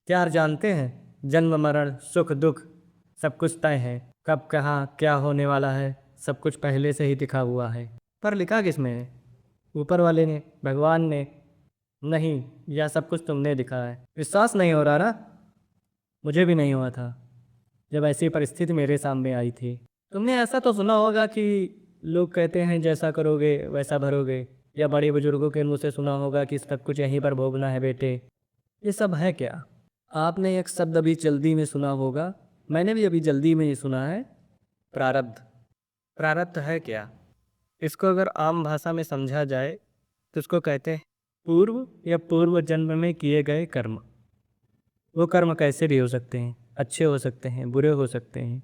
क्या जानते हैं, जन्म मरण सुख दुख सब कुछ तय है। कब कहाँ क्या होने वाला है सब कुछ पहले से ही लिखा हुआ है। पर लिखा किसमें है? ऊपर वाले ने, भगवान ने? नहीं, यह सब कुछ तुमने लिखा है। विश्वास नहीं हो रहा ना? मुझे भी नहीं हुआ था जब ऐसी परिस्थिति मेरे सामने आई थी। तुमने ऐसा तो सुना होगा कि लोग कहते हैं जैसा करोगे वैसा भरोगे, या बड़े बुजुर्गों के मुंह से सुना होगा कि सब कुछ यहीं पर भोगना है बेटे। ये सब है क्या? आपने एक शब्द अभी जल्दी में सुना होगा, मैंने भी अभी जल्दी में ही सुना है, प्रारब्ध। प्रारब्ध है क्या? इसको अगर आम भाषा में समझा जाए तो इसको कहते हैं पूर्व या पूर्व जन्म में किए गए कर्म। वो कर्म कैसे भी हो सकते हैं, अच्छे हो सकते हैं, बुरे हो सकते हैं।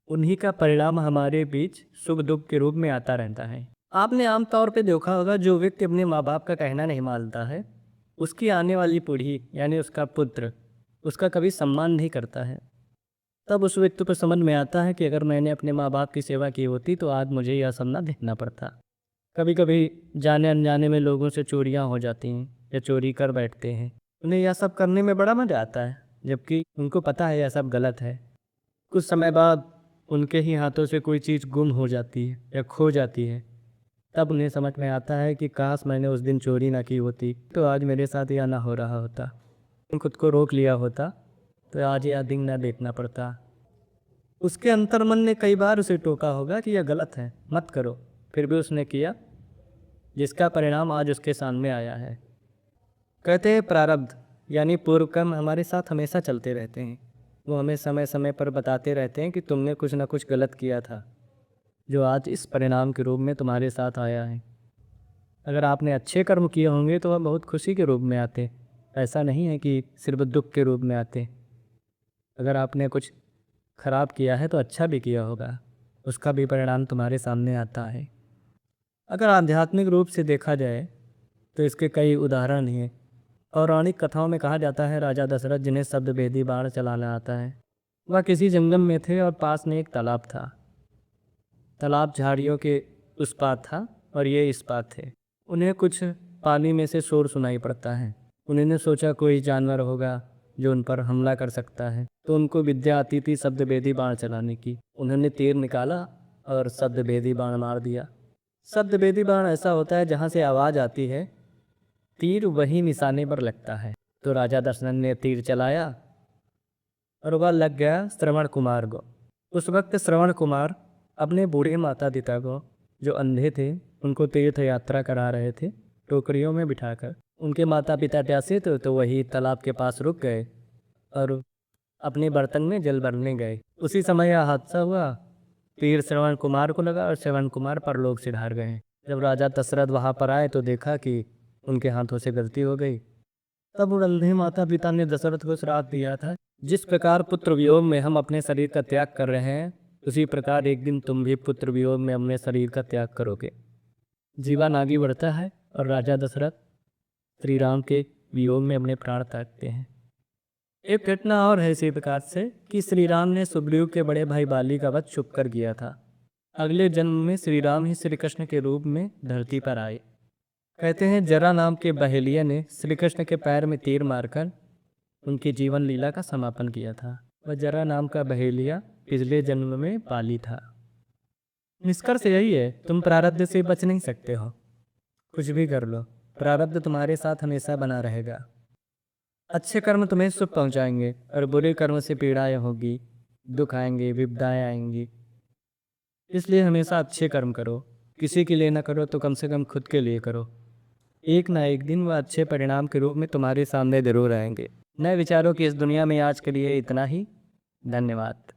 उन्हीं का परिणाम हमारे बीच सुख दुख के रूप में आता रहता है। आपने आमतौर पे देखा होगा, जो व्यक्ति अपने माँ बाप का कहना नहीं मानता है, उसकी आने वाली पीढ़ी यानी उसका पुत्र उसका कभी सम्मान नहीं करता है। तब उस व्यक्ति को समझ में आता है कि अगर मैंने अपने माँ बाप की सेवा की होती तो आज मुझे यह सब ना देखना पड़ता। कभी कभी जाने अनजाने में लोगों से चोरियां हो जाती हैं या चोरी कर बैठते हैं। उन्हें यह सब करने में बड़ा मजा आता है, जबकि उनको पता है यह सब गलत है। कुछ समय बाद उनके ही हाथों से कोई चीज़ गुम हो जाती है या खो जाती है। तब उन्हें समझ में आता है कि काश मैंने उस दिन चोरी ना की होती तो आज मेरे साथ यह ना हो रहा होता। खुद को रोक लिया होता तो आज यह दिन ना देखना पड़ता। उसके अंतर्मन ने कई बार उसे टोका होगा कि यह गलत है, मत करो, फिर भी उसने किया, जिसका परिणाम आज उसके सामने आया है। कहते हैं प्रारब्ध यानी पूर्व कर्म हमारे साथ हमेशा चलते रहते हैं। वो हमें समय समय पर बताते रहते हैं कि तुमने कुछ ना कुछ गलत किया था, जो आज इस परिणाम के रूप में तुम्हारे साथ आया है। अगर आपने अच्छे कर्म किए होंगे तो वह बहुत खुशी के रूप में आते, ऐसा नहीं है कि सिर्फ दुख के रूप में आते। अगर आपने कुछ खराब किया है तो अच्छा भी किया होगा, उसका भी परिणाम तुम्हारे सामने आता है। अगर आध्यात्मिक रूप से देखा जाए तो इसके कई उदाहरण हैं। पौराणिक कथाओं में कहा जाता है राजा दशरथ जिन्हें शब्द भेदी बाण चलाना आता है, वह किसी जंगल में थे और पास में एक तालाब था। तालाब झाड़ियों के उस पार था और ये इस पार थे। उन्हें कुछ पानी में से शोर सुनाई पड़ता है। उन्होंने सोचा कोई जानवर होगा जो उन पर हमला कर सकता है, तो उनको विद्या आती थी शब्द भेदी बाण चलाने की। उन्होंने तीर निकाला और शब्द भेदी बाण मार दिया। शब्द भेदी बाण ऐसा होता है जहाँ से आवाज़ आती है तीर वही निशाने पर लगता है। तो राजा दशरथ ने तीर चलाया और वह लग गया श्रवण कुमार को। उस वक्त श्रवण कुमार अपने बूढ़े माता पिता को, जो अंधे थे, उनको तीर्थ यात्रा करा रहे थे टोकरियों में बिठाकर। उनके माता पिता प्यासे थे तो वही तालाब के पास रुक गए और अपने बर्तन में जल भरने गए। उसी समय यह हादसा हुआ, तीर श्रवण कुमार को लगा और श्रवण कुमार परलोक से हार गए। जब राजा दशरथ वहाँ पर आए तो देखा कि उनके हाथों से गलती हो गई। तब उन अंधे माता पिता ने दशरथ को श्राप दिया था, जिस प्रकार पुत्र वियोग में हम अपने शरीर का त्याग कर रहे हैं, उसी प्रकार एक दिन तुम भी पुत्र वियोग में अपने शरीर का त्याग करोगे। जीवन आगे बढ़ता है और राजा दशरथ श्री राम के वियोग में अपने प्राण त्यागते हैं। एक घटना और है इसी प्रकार से कि श्री राम ने सुग्रीव के बड़े भाई बाली का वध छुप कर किया था। अगले जन्म में श्री राम ही श्री कृष्ण के रूप में धरती पर आए। कहते हैं जरा नाम के बहेलिया ने श्री कृष्ण के पैर में तीर मारकर उनकी जीवन लीला का समापन किया था। वह जरा नाम का बहेलिया पिछले जन्म में बाली था। निष्कर्ष यही है, तुम प्रारब्ध से बच नहीं सकते हो। कुछ भी कर लो, प्रारब्ध तुम्हारे साथ हमेशा बना रहेगा। अच्छे कर्म तुम्हें सुख पहुंचाएंगे और बुरे कर्म से पीड़ाएं होगी, दुख आएंगे, विपदाएं आएंगी। इसलिए हमेशा अच्छे कर्म करो। किसी के लिए ना करो तो कम से कम खुद के लिए करो। एक ना एक दिन वह अच्छे परिणाम के रूप में तुम्हारे सामने जरूर आएंगे। नए विचारों की इस दुनिया में आज के लिए इतना ही। धन्यवाद।